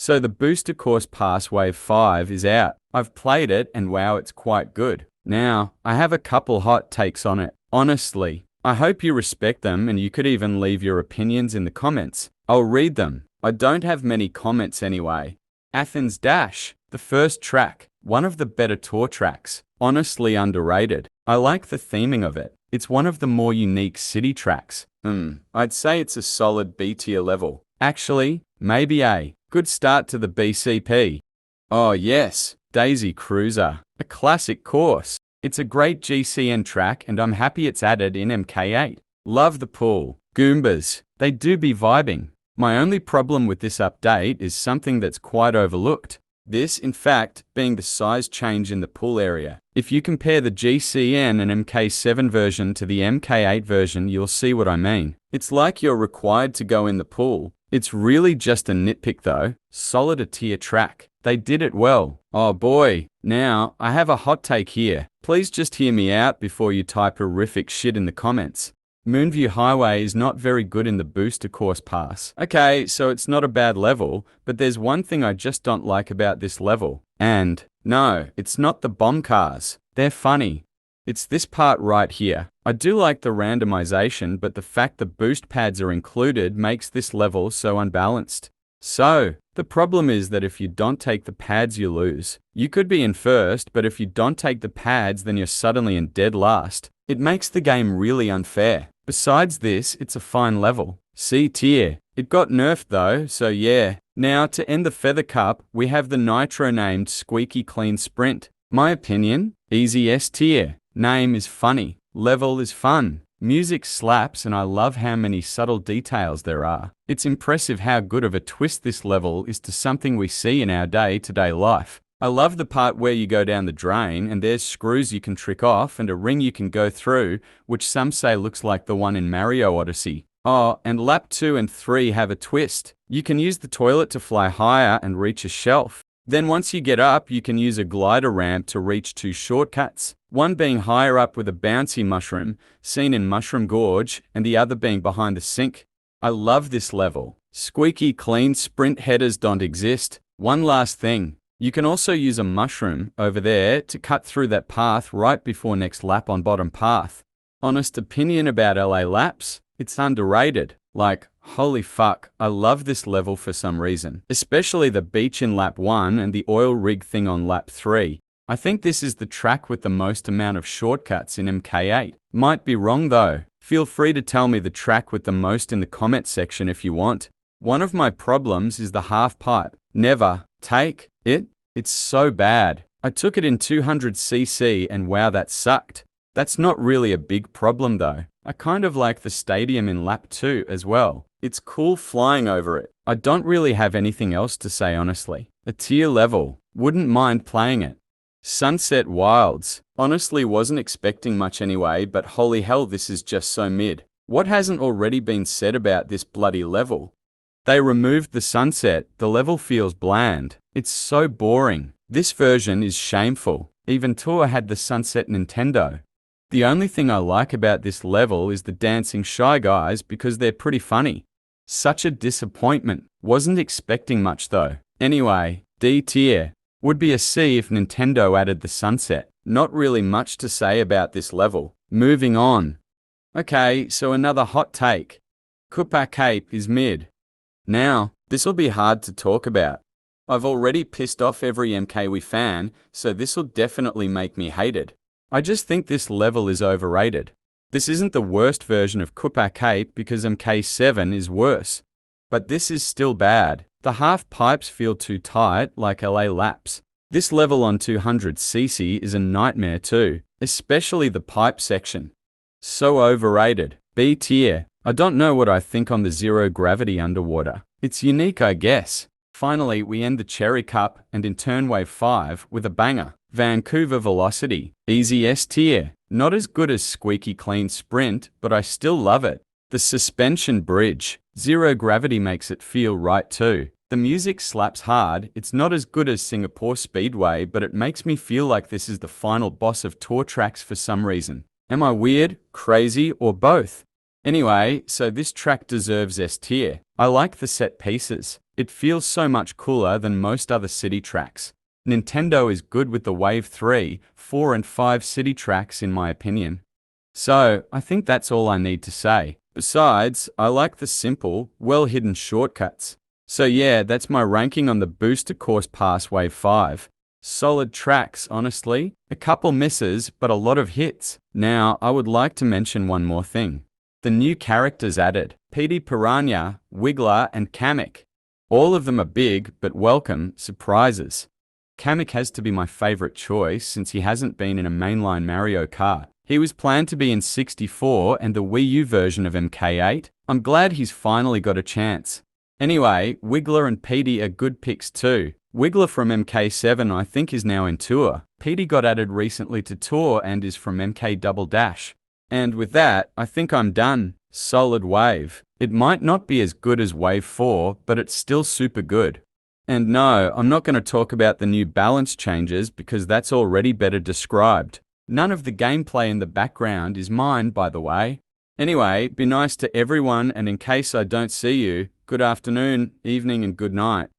So the booster course pass wave 5 is out. I've played it and wow, it's quite good. Now, I have a couple hot takes on it. Honestly, I hope you respect them and you could even leave your opinions in the comments. I'll read them. I don't have many comments anyway. Athens Dash, the first track, one of the better tour tracks. Honestly underrated. I like the theming of it. It's one of the more unique city tracks. I'd say it's a solid B tier level. Actually, maybe A. Good start to the BCP. Oh yes, Daisy Cruiser, a classic course. It's a great GCN track and I'm happy it's added in MK8. Love the pool. Goombas, they do be vibing. My only problem with this update is something that's quite overlooked. This, in fact, being the size change in the pool area. If you compare the GCN and MK7 version to the MK8 version, you'll see what I mean. It's like you're required to go in the pool. It's really just a nitpick though. Solid a tier track. They did it well. Oh boy. Now, I have a hot take here. Please just hear me out before you type horrific shit in the comments. Moonview Highway is not very good in the booster course pass. Okay, so it's not a bad level, but there's one thing I just don't like about this level. And, no, it's not the bomb cars. They're funny. It's this part right here. I do like the randomization, but the fact the boost pads are included makes this level so unbalanced. So, the problem is that if you don't take the pads, you lose. You could be in first, but if you don't take the pads, then you're suddenly in dead last. It makes the game really unfair. Besides this, it's a fine level. C tier. It got nerfed though, so yeah. Now, to end the Feather Cup, we have the Nitro-named Squeaky Clean Sprint. My opinion? Easy S tier. Name is funny. Level is fun. Music slaps and I love how many subtle details there are. It's impressive how good of a twist this level is to something we see in our day-to-day life. I love the part where you go down the drain and there's screws you can trick off and a ring you can go through, which some say looks like the one in Mario Odyssey. Oh, and lap 2 and 3 have a twist. You can use the toilet to fly higher and reach a shelf. Then once you get up, you can use a glider ramp to reach 2 shortcuts. One being higher up with a bouncy mushroom, seen in Mushroom Gorge, and the other being behind the sink. I love this level. Squeaky clean sprint headers don't exist. One last thing. You can also use a mushroom over there to cut through that path right before next lap on bottom path. Honest opinion about LA laps? It's underrated. Like, holy fuck, I love this level for some reason. Especially the beach in lap 1 and the oil rig thing on lap 3. I think this is the track with the most amount of shortcuts in MK8. Might be wrong though. Feel free to tell me the track with the most in the comment section if you want. One of my problems is the half pipe. Never take it. It's so bad. I took it in 200cc and wow, that sucked. That's not really a big problem though. I kind of like the stadium in lap 2 as well. It's cool flying over it. I don't really have anything else to say honestly. A tier level. Wouldn't mind playing it. Sunset Wilds. Honestly wasn't expecting much anyway, but holy hell, this is just so mid. What hasn't already been said about this bloody level? They removed the sunset. The level feels bland. It's so boring. This version is shameful. Even Tour had the sunset Nintendo. The only thing I like about this level is the dancing Shy Guys because they're pretty funny. Such a disappointment. Wasn't expecting much though. Anyway, D tier. Would be a C if Nintendo added the sunset. Not really much to say about this level. Moving on. Okay, so another hot take. Koopa Cape is mid. Now, this'll be hard to talk about. I've already pissed off every MKW fan, so this'll definitely make me hated. I just think this level is overrated. This isn't the worst version of Koopa Cape because MK7 is worse. But this is still bad. The half pipes feel too tight like LA laps. This level on 200cc is a nightmare too, especially the pipe section. So overrated. B tier. I don't know what I think on the zero gravity underwater. It's unique, I guess. Finally, we end the Cherry Cup and in turn wave 5 with a banger. Vancouver Velocity. Easy S tier. Not as good as Squeaky Clean Sprint, but I still love it. The suspension bridge. Zero gravity makes it feel right too. The music slaps hard. It's not as good as Singapore Speedway, but it makes me feel like this is the final boss of tour tracks for some reason. Am I weird, crazy, or both? Anyway, so this track deserves S tier. I like the set pieces. It feels so much cooler than most other city tracks. Nintendo is good with the Wave 3, 4 and 5 city tracks in my opinion. So, I think that's all I need to say. Besides, I like the simple, well-hidden shortcuts. So yeah, that's my ranking on the Booster Course Pass Wave 5. Solid tracks, honestly. A couple misses, but a lot of hits. Now, I would like to mention one more thing. The new characters added, Petey Piranha, Wiggler, and Kamek. All of them are big, but welcome, surprises. Kamek has to be my favorite choice since he hasn't been in a mainline Mario Kart. He was planned to be in 64 and the Wii U version of MK8. I'm glad he's finally got a chance. Anyway, Wiggler and Petey are good picks too. Wiggler from MK7 I think is now in Tour. Petey got added recently to Tour and is from MK Double Dash. And with that, I think I'm done. Solid Wave. It might not be as good as Wave 4, but it's still super good. And no, I'm not going to talk about the new balance changes because that's already better described. None of the gameplay in the background is mine, by the way. Anyway, be nice to everyone, and in case I don't see you, good afternoon, evening, and good night.